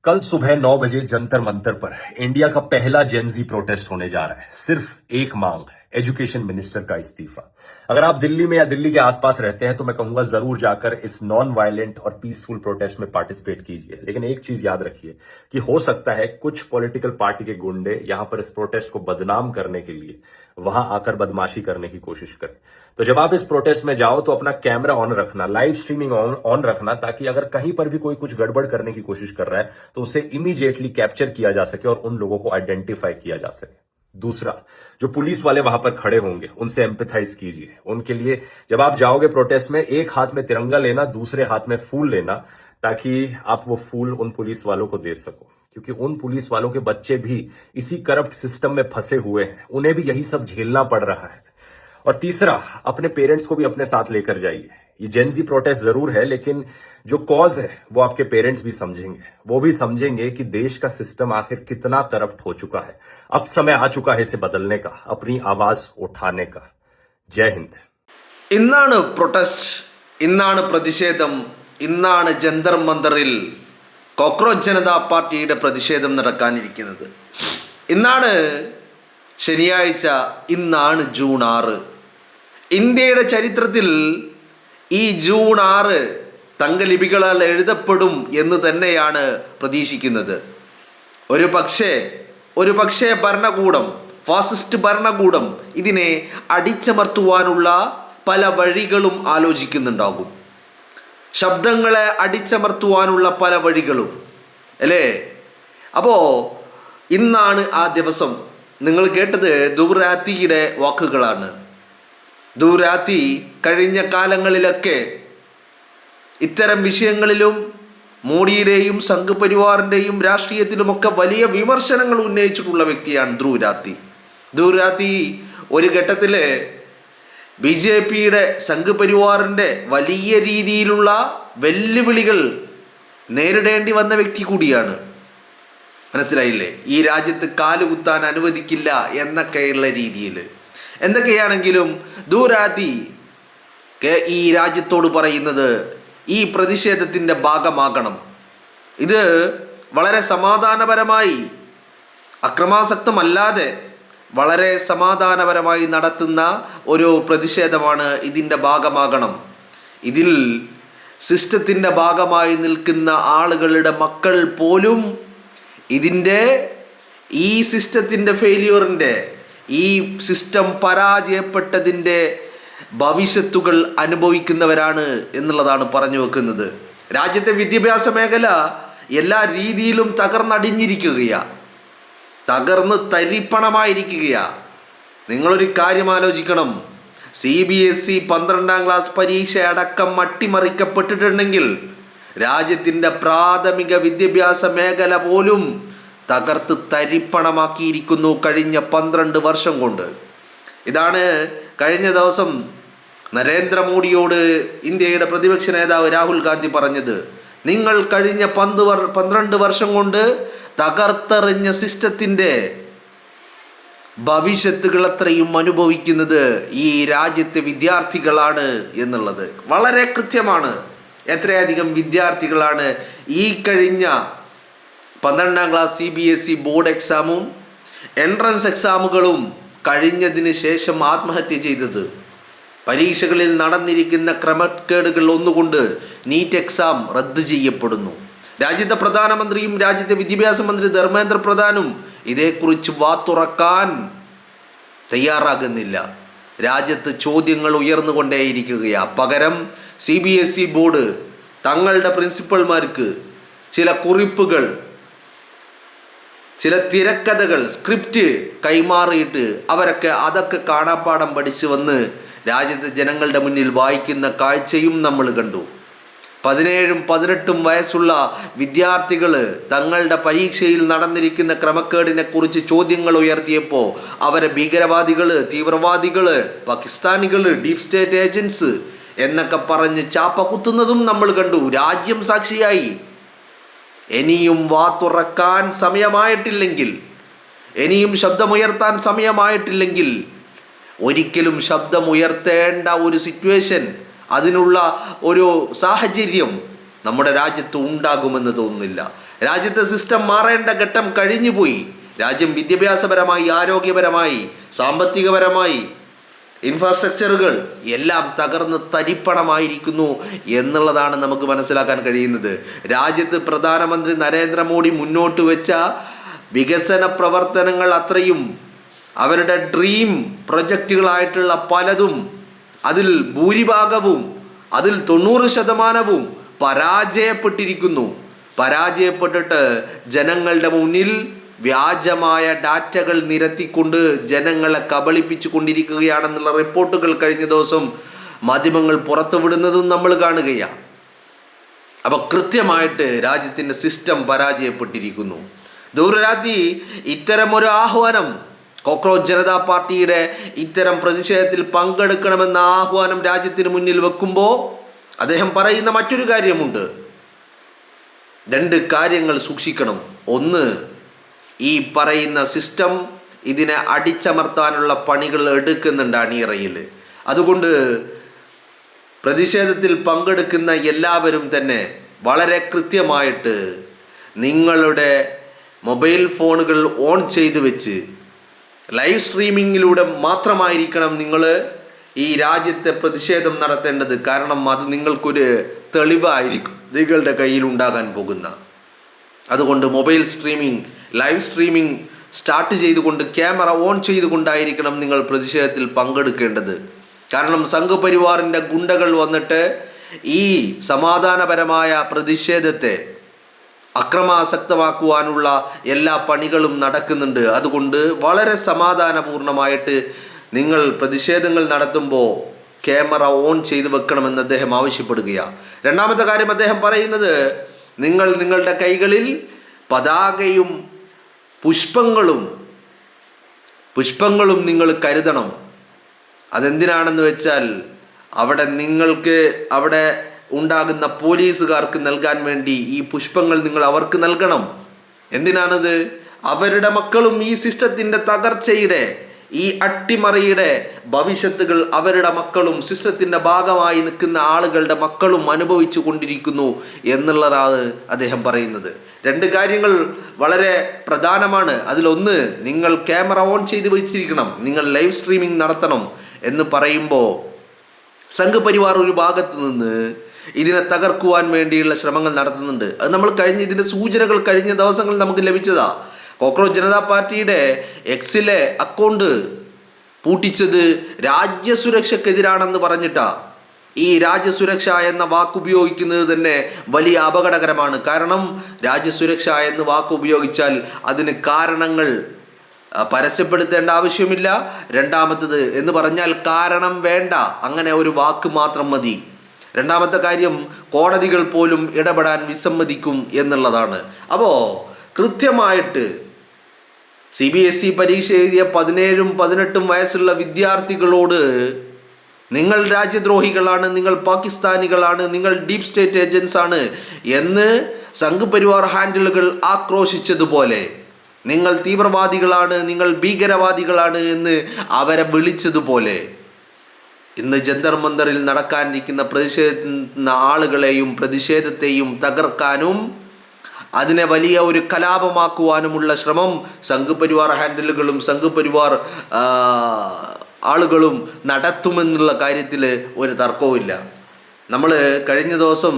कल सुबह 9 बजे जंतर मंतर पर इंडिया का पहला जेनजी प्रोटेस्ट होने जा रहा है। सिर्फ एक मांग है, एजुकेशन मिनिस्टर का इस्तीफा। अगर आप दिल्ली में या दिल्ली के आसपास रहते हैं तो मैं कहूंगा जरूर जाकर इस नॉन वायलेंट और पीसफुल प्रोटेस्ट में पार्टिसिपेट कीजिए। लेकिन एक चीज याद रखिए कि हो सकता है कुछ पॉलिटिकल पार्टी के गुंडे यहां पर इस प्रोटेस्ट को बदनाम करने के लिए वहां आकर बदमाशी करने की कोशिश करें। तो जब आप इस प्रोटेस्ट में जाओ तो अपना कैमरा ऑन रखना, लाइव स्ट्रीमिंग ऑन रखना, ताकि अगर कहीं पर भी कोई कुछ गड़बड़ करने की कोशिश कर रहा है तो उसे इमीडिएटली कैप्चर किया जा सके और उन लोगों को आइडेंटिफाई किया जा सके। दूसरा, जो पुलिस वाले वहां पर खड़े होंगे उनसे एम्पैथाइज कीजिए। उनके लिए जब आप जाओगे प्रोटेस्ट में, एक हाथ में तिरंगा लेना, दूसरे हाथ में फूल लेना, ताकि आप वो फूल उन पुलिस वालों को दे सको, क्योंकि उन पुलिस वालों के बच्चे भी इसी करप्ट सिस्टम में फंसे हुए हैं, उन्हें भी यही सब झेलना पड़ रहा है। और तीसरा, अपने पेरेंट्स को भी अपने साथ लेकर जाइए। ये जेनजी प्रोटेस्ट जरूर है, लेकिन जो कॉज है वो आपके पेरेंट्स भी समझेंगे। वो भी समझेंगे कि देश का सिस्टम आखिर कितना करप्ट हो चुका है। अब समय आ चुका है इसे बदलने का, अपनी आवाज उठाने का। जय हिंद। ഇന്നാണ് പ്രൊട്ടസ്റ്റ്, ഇന്നാണ് പ്രതിഷേധം, ഇന്നാണ് ജന്തർ മന്ദറിൽ കോക്രോച്ച് ജനതാ പാർട്ടിയുടെ പ്രതിഷേധം നടക്കാനിരിക്കുന്നത്. ഇന്നാണ് ശനിയാഴ്ച, ഇന്നാണ് ജൂൺ 6. ഇന്ത്യയുടെ ചരിത്രത്തിൽ ഈ ജൂൺ 6 തങ്കലിപികളാൽ എഴുതപ്പെടും എന്ന് തന്നെയാണ് പ്രതീക്ഷിക്കുന്നത്. ഒരു പക്ഷേ ഭരണകൂടം, ഫാസിസ്റ്റ് ഭരണകൂടം ഇതിനെ അടിച്ചമർത്തുവാനുള്ള പല വഴികളും ആലോചിക്കുന്നുണ്ടാകും. ശബ്ദങ്ങളെ അടിച്ചമർത്തുവാനുള്ള പല വഴികളും, അല്ലേ? അപ്പോൾ ഇന്നാണ് ആ ദിവസം. നിങ്ങൾ കേട്ടത് ദുവ്രാത്തിയുടെ വാക്കുകളാണ്. ദുവ്രാത്തി കഴിഞ്ഞ കാലങ്ങളിലൊക്കെ ഇത്തരം വിഷയങ്ങളിലും മോഡിയുടെയും സംഘ് പരിവാറിൻ്റെയും രാഷ്ട്രീയത്തിലുമൊക്കെ വലിയ വിമർശനങ്ങൾ ഉന്നയിച്ചിട്ടുള്ള വ്യക്തിയാണ് ധ്രുവരാത്തി ഒരു ഘട്ടത്തിൽ BJPയുടെ സംഘ് പരിവാറിൻ്റെ വലിയ രീതിയിലുള്ള വെല്ലുവിളികൾ നേരിടേണ്ടി വന്ന വ്യക്തി കൂടിയാണ്. മനസ്സിലായില്ലേ? ഈ രാജ്യത്ത് കാലുകുത്താൻ അനുവദിക്കില്ല എന്നൊക്കെയുള്ള രീതിയിൽ. എന്തൊക്കെയാണെങ്കിലും ധ്രുവരാത്തി ഈ രാജ്യത്തോട് പറയുന്നത് ഈ പ്രതിഷേധത്തിൻ്റെ ഭാഗമാകണം. ഇത് വളരെ സമാധാനപരമായി, അക്രമാസക്തമല്ലാതെ വളരെ സമാധാനപരമായി നടത്തുന്ന ഒരു പ്രതിഷേധമാണ്. ഇതിൻ്റെ ഭാഗമാകണം. ഇതിൽ സിസ്റ്റത്തിൻ്റെ ഭാഗമായി നിൽക്കുന്ന ആളുകളുടെ മക്കൾ പോലും ഈ സിസ്റ്റത്തിൻ്റെ ഫെയിലിയറിൻ്റെ, ഈ സിസ്റ്റം പരാജയപ്പെട്ടതിൻ്റെ ഭവിഷ്യത്തുകൾ അനുഭവിക്കുന്നവരാണ് എന്നുള്ളതാണ് പറഞ്ഞു വെക്കുന്നത്. രാജ്യത്തെ വിദ്യാഭ്യാസ മേഖല എല്ലാ രീതിയിലും തകർന്നടിഞ്ഞിരിക്കുകയാണ്, തകർന്ന് തരിപ്പണമായിരിക്കുകയാണ്. നിങ്ങളൊരു കാര്യം ആലോചിക്കണം. CBSE 12ാം ക്ലാസ് പരീക്ഷ അടക്കം അട്ടിമറിക്കപ്പെട്ടിട്ടുണ്ടെങ്കിൽ രാജ്യത്തിൻ്റെ പ്രാഥമിക വിദ്യാഭ്യാസ മേഖല പോലും തകർത്ത് തരിപ്പണമാക്കിയിരിക്കുന്നു കഴിഞ്ഞ 12 വർഷം കൊണ്ട്. ഇതാണ് കഴിഞ്ഞ ദിവസം നരേന്ദ്രമോദിയോട് ഇന്ത്യയുടെ പ്രതിപക്ഷ നേതാവ് രാഹുൽ ഗാന്ധി പറഞ്ഞത്. നിങ്ങൾ കഴിഞ്ഞ 12 വർഷം കൊണ്ട് തകർത്തെറിഞ്ഞ സിസ്റ്റത്തിൻ്റെ ഭവിഷ്യത്തുകൾ അത്രയും അനുഭവിക്കുന്നത് ഈ രാജ്യത്തെ വിദ്യാർത്ഥികളാണ് എന്നുള്ളത് വളരെ കൃത്യമാണ്. എത്രയധികം വിദ്യാർത്ഥികളാണ് ഈ കഴിഞ്ഞ 12ാം ക്ലാസ് CBSE ബോർഡ് എക്സാമും എൻട്രൻസ് എക്സാമുകളും കഴിഞ്ഞതിന് ശേഷം ആത്മഹത്യ ചെയ്തത്. പരീക്ഷകളിൽ നടന്നിരിക്കുന്ന ക്രമക്കേടുകൾ ഒന്നുകൊണ്ട് നീറ്റ് എക്സാം റദ്ദ് ചെയ്യപ്പെടുന്നു. രാജ്യത്തെ പ്രധാനമന്ത്രിയും രാജ്യത്തെ വിദ്യാഭ്യാസ മന്ത്രി ധർമ്മേന്ദ്ര പ്രധാനും ഇതേക്കുറിച്ച് വാത്തുറക്കാൻ തയ്യാറാകുന്നില്ല. രാജ്യത്ത് ചോദ്യങ്ങൾ ഉയർന്നുകൊണ്ടേയിരിക്കുകയാണ്. പകരം CBSE ബോർഡ് തങ്ങളുടെ പ്രിൻസിപ്പൽമാർക്ക് ചില കുറിപ്പുകൾ, ചില തിരക്കഥകൾ, സ്ക്രിപ്റ്റ് കൈമാറിയിട്ട് അതൊക്കെ കാണാപ്പാഠം പഠിച്ചു വന്ന് രാജ്യത്തെ ജനങ്ങളുടെ മുന്നിൽ വായിക്കുന്ന കാഴ്ചയും നമ്മൾ കണ്ടു. 17ഉം 18ഉം വയസ്സുള്ള വിദ്യാർത്ഥികൾ തങ്ങളുടെ പരീക്ഷയിൽ നടന്നിരിക്കുന്ന ക്രമക്കേടിനെ കുറിച്ച് ചോദ്യങ്ങൾ ഉയർത്തിയപ്പോൾ അവരെ ഭീകരവാദികൾ, തീവ്രവാദികൾ, പാകിസ്ഥാനികൾ, ഡീപ് സ്റ്റേറ്റ് ഏജൻസ് എന്നൊക്കെ പറഞ്ഞ് ചാപ്പ കുത്തുന്നതും നമ്മൾ കണ്ടു. രാജ്യം സാക്ഷിയായി. ഇനിയും വാത്തുറക്കാൻ സമയമായിട്ടില്ലെങ്കിൽ, ഇനിയും ശബ്ദമുയർത്താൻ സമയമായിട്ടില്ലെങ്കിൽ, ഒരിക്കലും ശബ്ദമുയർത്തേണ്ട ഒരു സിറ്റുവേഷൻ, അതിനുള്ള ഒരു സാഹചര്യം നമ്മുടെ രാജ്യത്ത് ഉണ്ടാകുമെന്ന് തോന്നുന്നില്ല. രാജ്യത്തെ സിസ്റ്റം മാറേണ്ട ഘട്ടം കഴിഞ്ഞുപോയി. രാജ്യം വിദ്യാഭ്യാസപരമായി, ആരോഗ്യപരമായി, സാമ്പത്തികപരമായി, ഇൻഫ്രാസ്ട്രക്ചറുകൾ എല്ലാം തകർന്ന് തരിപ്പണമായിരിക്കുന്നു എന്നുള്ളതാണ് നമുക്ക് മനസ്സിലാക്കാൻ കഴിയുന്നത്. രാജ്യത്ത് പ്രധാനമന്ത്രി നരേന്ദ്രമോദി മുന്നോട്ട് വെച്ച വികസന പ്രവർത്തനങ്ങൾ അത്രയും അവരുടെ ഡ്രീം പ്രൊജക്റ്റുകളായിട്ടുള്ള പലതും അതിൽ ഭൂരിഭാഗവും, അതിൽ 90% പരാജയപ്പെട്ടിരിക്കുന്നു. പരാജയപ്പെട്ടിട്ട് ജനങ്ങളുടെ മുന്നിൽ വ്യാജമായ ഡാറ്റകൾ നിരത്തിക്കൊണ്ട് ജനങ്ങളെ കബളിപ്പിച്ചു കൊണ്ടിരിക്കുകയാണെന്നുള്ള റിപ്പോർട്ടുകൾ കഴിഞ്ഞ ദിവസം മാധ്യമങ്ങൾ പുറത്തുവിടുന്നതും നമ്മൾ കാണുകയാണ്. അപ്പോൾ കൃത്യമായിട്ട് രാജ്യത്തിൻ്റെ സിസ്റ്റം പരാജയപ്പെട്ടിരിക്കുന്നു. ദൂരരാജ്ഞി ഇത്തരമൊരു ആഹ്വാനം, കോക്രോച്ച് ജനതാ പാർട്ടിയുടെ ഇത്തരം പ്രതിഷേധത്തിൽ പങ്കെടുക്കണമെന്ന ആഹ്വാനം രാജ്യത്തിന് മുന്നിൽ വെക്കുമ്പോൾ അദ്ദേഹം പറയുന്ന മറ്റൊരു കാര്യമുണ്ട്. 2 കാര്യങ്ങൾ സൂക്ഷിക്കണം. ഒന്ന്, ഈ പറയുന്ന സിസ്റ്റം ഇതിനെ അടിച്ചമർത്താനുള്ള പണികൾ എടുക്കുന്നുണ്ട് അണിയറയിൽ. അതുകൊണ്ട് പ്രതിഷേധത്തിൽ പങ്കെടുക്കുന്ന എല്ലാവരും തന്നെ വളരെ കൃത്യമായിട്ട് നിങ്ങളുടെ മൊബൈൽ ഫോണുകൾ ഓൺ ചെയ്ത് വെച്ച് ലൈവ് സ്ട്രീമിങ്ങിലൂടെ മാത്രമായിരിക്കണം നിങ്ങൾ ഈ രാജ്യത്തെ പ്രതിഷേധം നടത്തേണ്ടത്. കാരണം അത് നിങ്ങൾക്കൊരു തെളിവായിരിക്കും നിങ്ങളുടെ കയ്യിൽ ഉണ്ടാകാൻ പോകുന്ന. അതുകൊണ്ട് mobile streaming, live streaming start ചെയ്തുകൊണ്ട് ക്യാമറ ഓൺ ചെയ്തുകൊണ്ടായിരിക്കണം നിങ്ങൾ പ്രതിഷേധത്തിൽ പങ്കെടുക്കേണ്ടത്. കാരണം സംഘപരിവാറിൻ്റെ ഗുണ്ടകൾ വന്നിട്ട് ഈ സമാധാനപരമായ പ്രതിഷേധത്തെ അക്രമാസക്തമാക്കുവാനുള്ള എല്ലാ പണികളും നടക്കുന്നുണ്ട്. അതുകൊണ്ട് വളരെ സമാധാനപൂർണമായിട്ട് നിങ്ങൾ പ്രതിഷേധങ്ങൾ നടത്തുമ്പോൾ ക്യാമറ ഓൺ ചെയ്ത് വെക്കണമെന്ന് അദ്ദേഹം ആവശ്യപ്പെടുകയാണ്. രണ്ടാമത്തെ കാര്യം അദ്ദേഹം പറയുന്നത്, നിങ്ങൾ നിങ്ങളുടെ കൈകളിൽ പതാകയും പുഷ്പങ്ങളും നിങ്ങൾ കരുതണം. അതെന്തിനാണെന്ന് വെച്ചാൽ അവിടെ ഉണ്ടാകുന്ന പോലീസുകാർക്ക് നൽകാൻ വേണ്ടി ഈ പുഷ്പങ്ങൾ നിങ്ങൾ അവർക്ക് നൽകണം. എന്തിനാണത്? അവരുടെ മക്കളും ഈ സിസ്റ്റത്തിൻ്റെ തകർച്ചയുടെ, ഈ അട്ടിമറിയുടെ ഭവിഷ്യത്തുകൾ അവരുടെ മക്കളും സിസ്റ്റത്തിൻ്റെ ഭാഗമായി നിൽക്കുന്ന ആളുകളുടെ മക്കളും അനുഭവിച്ചു കൊണ്ടിരിക്കുന്നു എന്നുള്ളതാണ് അദ്ദേഹം പറയുന്നത്. 2 കാര്യങ്ങൾ വളരെ പ്രധാനമാണ്. അതിലൊന്ന്, നിങ്ങൾ ക്യാമറ ഓൺ ചെയ്ത് വെച്ചിരിക്കണം, നിങ്ങൾ ലൈവ് സ്ട്രീമിംഗ് നടത്തണം എന്ന് പറയുമ്പോൾ സംഘപരിവാർ ഒരു ഭാഗത്ത് നിന്ന് ഇതിനെ തകർക്കുവാൻ വേണ്ടിയുള്ള ശ്രമങ്ങൾ നടത്തുന്നുണ്ട്. അത് നമ്മൾ ഇതിൻ്റെ സൂചനകൾ കഴിഞ്ഞ ദിവസങ്ങളിൽ നമുക്ക് ലഭിച്ചതാ. കോക്രോച്ച് ജനതാ പാർട്ടിയുടെ എക്സിലെ അക്കൗണ്ട് പൂട്ടിച്ചത് രാജ്യസുരക്ഷക്കെതിരാണെന്ന് പറഞ്ഞിട്ടാ. ഈ രാജ്യസുരക്ഷ എന്ന വാക്കുപയോഗിക്കുന്നത് തന്നെ വലിയ അപകടകരമാണ്. കാരണം രാജ്യസുരക്ഷ എന്ന് വാക്കുപയോഗിച്ചാൽ അതിന് കാരണങ്ങൾ പരസ്യപ്പെടുത്തേണ്ട ആവശ്യമില്ല. രണ്ടാമത്തത് എന്ന് പറഞ്ഞാൽ കാരണം വേണ്ട, അങ്ങനെ ഒരു വാക്ക് മാത്രം മതി. രണ്ടാമത്തെ കാര്യം, കോടതികൾ പോലും ഇടപെടാൻ വിസമ്മതിക്കും എന്നുള്ളതാണ്. അപ്പോൾ കൃത്യമായിട്ട് CBSE പരീക്ഷ എഴുതിയ 17ഉം 18ഉം വയസ്സുള്ള വിദ്യാർത്ഥികളോട് നിങ്ങൾ രാജ്യദ്രോഹികളാണ്, നിങ്ങൾ പാകിസ്ഥാനികളാണ്, നിങ്ങൾ ഡീപ് സ്റ്റേറ്റ് ഏജൻസ് ആണ് എന്ന് സംഘപരിവാർ ഹാൻഡിലുകൾ ആക്രോശിച്ചതുപോലെ, നിങ്ങൾ തീവ്രവാദികളാണ്, നിങ്ങൾ ഭീകരവാദികളാണ് എന്ന് അവരെ വിളിച്ചതുപോലെ, ഇന്ന് ജന്തർ മന്ദറിൽ നടക്കാനിരിക്കുന്ന പ്രതിഷേധിക്കുന്ന ആളുകളെയും പ്രതിഷേധത്തെയും തകർക്കാനും അതിനെ വലിയ ഒരു കലാപമാക്കുവാനുമുള്ള ശ്രമം സംഘപരിവാർ ഹാൻഡിലുകളും സംഘപരിവാർ ആളുകളും നടത്തുമെന്നുള്ള കാര്യത്തിൽ ഒരു തർക്കവുമില്ല. നമ്മൾ കഴിഞ്ഞ ദിവസം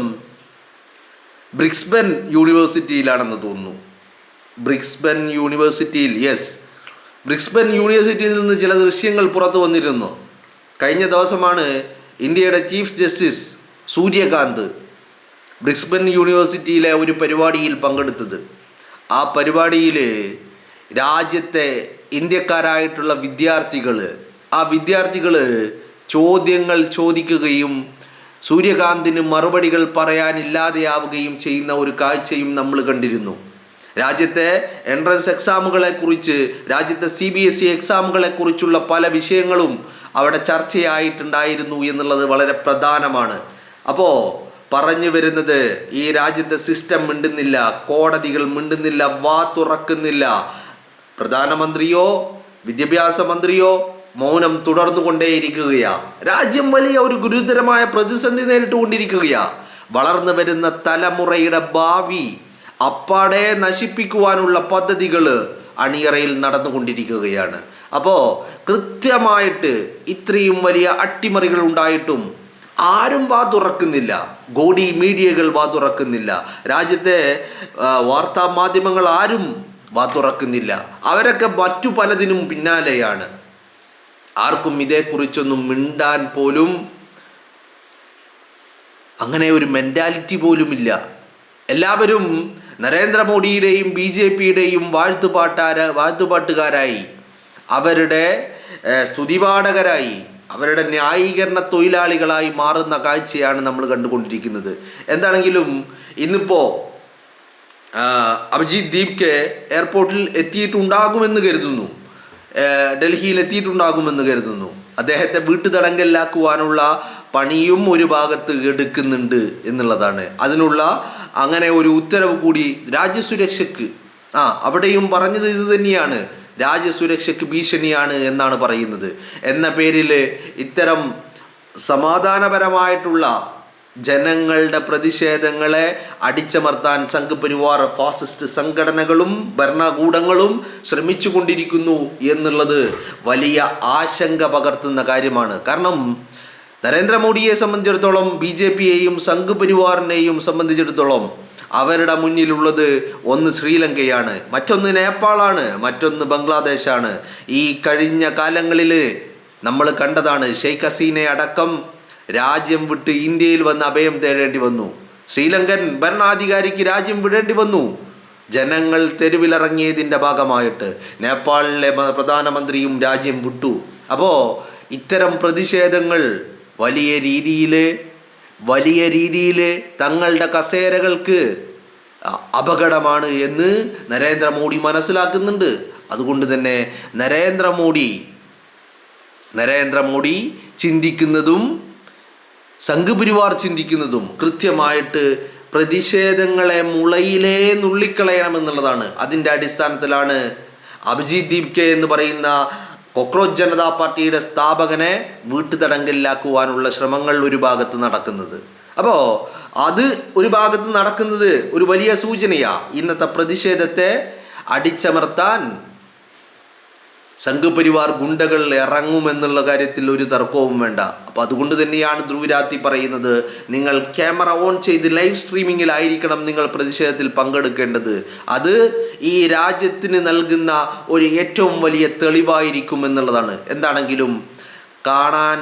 ബ്രിക്സ്ബൻ യൂണിവേഴ്സിറ്റിയിലാണെന്ന് തോന്നുന്നു, ബ്രിക്സ്ബൻ യൂണിവേഴ്സിറ്റിയിൽ നിന്ന് ചില ദൃശ്യങ്ങൾ പുറത്തു വന്നിരുന്നു. കഴിഞ്ഞ ദിവസമാണ് ഇന്ത്യയുടെ ചീഫ് ജസ്റ്റിസ് സൂര്യകാന്ത് ബ്രിക്സ്ബൻ യൂണിവേഴ്സിറ്റിയിലെ ഒരു പരിപാടിയിൽ പങ്കെടുത്തത്. ആ പരിപാടിയിൽ രാജ്യത്തെ ഇന്ത്യക്കാരായിട്ടുള്ള വിദ്യാർത്ഥികൾ ചോദ്യങ്ങൾ ചോദിക്കുകയും സൂര്യകാന്തിന് മറുപടികൾ പറയാനില്ലാതെയാവുകയും ചെയ്യുന്ന ഒരു കാഴ്ചയും നമ്മൾ കണ്ടിരുന്നു. രാജ്യത്തെ എൻട്രൻസ് എക്സാമുകളെക്കുറിച്ച്, രാജ്യത്തെ CBSE എക്സാമുകളെക്കുറിച്ചുള്ള പല വിഷയങ്ങളും അവിടെ ചർച്ചയായിട്ടുണ്ടായിരുന്നു എന്നുള്ളത് വളരെ പ്രധാനമാണ്. അപ്പോൾ പറഞ്ഞു വരുന്നത്, ഈ രാജ്യത്തെ സിസ്റ്റം മിണ്ടുന്നില്ല, കോടതികൾ മിണ്ടുന്നില്ല, വാ തുറക്കുന്നില്ല, പ്രധാനമന്ത്രിയോ വിദ്യാഭ്യാസ മന്ത്രിയോ മൗനം തുടർന്നു കൊണ്ടേയിരിക്കുകയാണ്. രാജ്യം വലിയ ഒരു ഗുരുതരമായ പ്രതിസന്ധി നേരിട്ടുകൊണ്ടിരിക്കുകയാണ്. വളർന്നു വരുന്ന തലമുറയുടെ ഭാവി അപ്പാടെ നശിപ്പിക്കുവാനുള്ള പദ്ധതികൾ അണിയറയിൽ നടന്നുകൊണ്ടിരിക്കുകയാണ്. അപ്പോൾ കൃത്യമായിട്ട് ഇത്രയും വലിയ അട്ടിമറികൾ ഉണ്ടായിട്ടും ആരും വാതുറക്കുന്നില്ല. ഗോഡി മീഡിയകൾ വാതുറക്കുന്നില്ല. രാജ്യത്തെ വാർത്താ മാധ്യമങ്ങൾ ആരും വാതുറക്കുന്നില്ല. അവരൊക്കെ മറ്റു പലതിനും പിന്നാലെയാണ്. ആർക്കും ഇതേക്കുറിച്ചൊന്നും മിണ്ടാൻ പോലും അങ്ങനെ ഒരു മെൻറ്റാലിറ്റി പോലുമില്ല. എല്ലാവരും നരേന്ദ്രമോദിയുടെയും BJPയുടെയും വാഴ്ത്തുപാട്ടുകാരായി, അവരുടെ സ്തുതിപാഠകരായി, അവരുടെ ന്യായീകരണ തൊഴിലാളികളായി മാറുന്ന കാഴ്ചയാണ് നമ്മൾ കണ്ടുകൊണ്ടിരിക്കുന്നത്. എന്താണെങ്കിലും ഇന്നിപ്പോൾ അഭിജിത് ദീപ്കെ എയർപോർട്ടിൽ എത്തിയിട്ടുണ്ടാകുമെന്ന് കരുതുന്നു, ഡൽഹിയിൽ എത്തിയിട്ടുണ്ടാകുമെന്ന് കരുതുന്നു. അദ്ദേഹത്തെ വീട്ടുതടങ്കലിലാക്കുവാനുള്ള പണിയും ഒരു ഭാഗത്ത് എടുക്കുന്നുണ്ട് എന്നുള്ളതാണ്. അതിനുള്ള അങ്ങനെ ഒരു ഉത്തരവ് കൂടി രാജ്യസുരക്ഷയ്ക്ക്, അവിടെയും പറഞ്ഞത് ഇത് തന്നെയാണ്, രാജ്യസുരക്ഷയ്ക്ക് ഭീഷണിയാണ് എന്നാണ് പറയുന്നത്. എന്ന പേരിൽ ഇത്തരം സമാധാനപരമായിട്ടുള്ള ജനങ്ങളുടെ പ്രതിഷേധങ്ങളെ അടിച്ചമർത്താൻ സംഘപരിവാർ ഫാസിസ്റ്റ് സംഘടനകളും ഭരണകൂടങ്ങളും ശ്രമിച്ചു കൊണ്ടിരിക്കുന്നു എന്നുള്ളത് വലിയ ആശങ്ക പകർത്തുന്ന കാര്യമാണ്. കാരണം നരേന്ദ്രമോദിയെ സംബന്ധിച്ചിടത്തോളം, BJPയെയും സംഘപരിവാറിനെയും സംബന്ധിച്ചിടത്തോളം അവരുടെ മുന്നിലുള്ളത് ഒന്ന് ശ്രീലങ്കയാണ്, മറ്റൊന്ന് നേപ്പാളാണ്, മറ്റൊന്ന് ബംഗ്ലാദേശാണ്. ഈ കഴിഞ്ഞ കാലങ്ങളിൽ നമ്മൾ കണ്ടതാണ്, ഷെയ്ഖ് ഹസീനെ അടക്കം രാജ്യം വിട്ട് ഇന്ത്യയിൽ വന്ന് അഭയം തേടേണ്ടി വന്നു. ശ്രീലങ്കൻ ഭരണാധികാരിക്ക് രാജ്യം വിടേണ്ടി വന്നു, ജനങ്ങൾ തെരുവിലിറങ്ങിയതിൻ്റെ ഭാഗമായിട്ട്. നേപ്പാളിലെ പ്രധാനമന്ത്രിയും രാജ്യം വിട്ടു. അപ്പോൾ ഇത്തരം പ്രതിഷേധങ്ങൾ വലിയ രീതിയിൽ തങ്ങളുടെ കസേരകൾക്ക് അപകടമാണ് എന്ന് നരേന്ദ്രമോദി മനസ്സിലാക്കുന്നുണ്ട്. അതുകൊണ്ട് തന്നെ നരേന്ദ്രമോദി ചിന്തിക്കുന്നതും സംഘപരിവാർ ചിന്തിക്കുന്നതും കൃത്യമായിട്ട് പ്രതിഷേധങ്ങളെ മുളയിലേ നുള്ളിക്കളയണമെന്നുള്ളതാണ്. അതിൻ്റെ അടിസ്ഥാനത്തിലാണ് അഭിജിത് ദീപ്കെ എന്ന് പറയുന്ന കോക്രോച്ച് ജനതാ പാർട്ടിയുടെ സ്ഥാപകനെ വീട്ടുതടങ്കലിലാക്കുവാനുള്ള ശ്രമങ്ങൾ ഒരു ഭാഗത്ത് നടക്കുന്നത്. അപ്പോൾ അത് ഒരു ഭാഗത്ത് നടക്കുന്നത് ഒരു വലിയ സൂചനയാണ്. ഇന്നത്തെ പ്രതിഷേധത്തെ അടിച്ചമർത്താൻ സംഘപരിവാർ ഗുണ്ടകൾ ഇറങ്ങുമെന്നുള്ള കാര്യത്തിൽ ഒരു തർക്കവും വേണ്ട. അപ്പോൾ അതുകൊണ്ട് തന്നെയാണ് ധ്രുവരാത്തി പറയുന്നത്, നിങ്ങൾ ക്യാമറ ഓൺ ചെയ്ത് ലൈവ് സ്ട്രീമിങ്ങിലായിരിക്കണം നിങ്ങൾ പ്രതിഷേധത്തിൽ പങ്കെടുക്കേണ്ടത്. അത് ഈ രാജ്യത്തിന് നൽകുന്ന ഒരു ഏറ്റവും വലിയ തെളിവായിരിക്കും എന്നുള്ളതാണ്. എന്താണെങ്കിലും കാണാൻ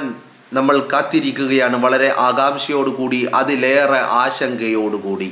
നമ്മൾ കാത്തിരിക്കുകയാണ്, വളരെ ആകാംക്ഷയോടുകൂടി, അതിലേറെ ആശങ്കയോടുകൂടി.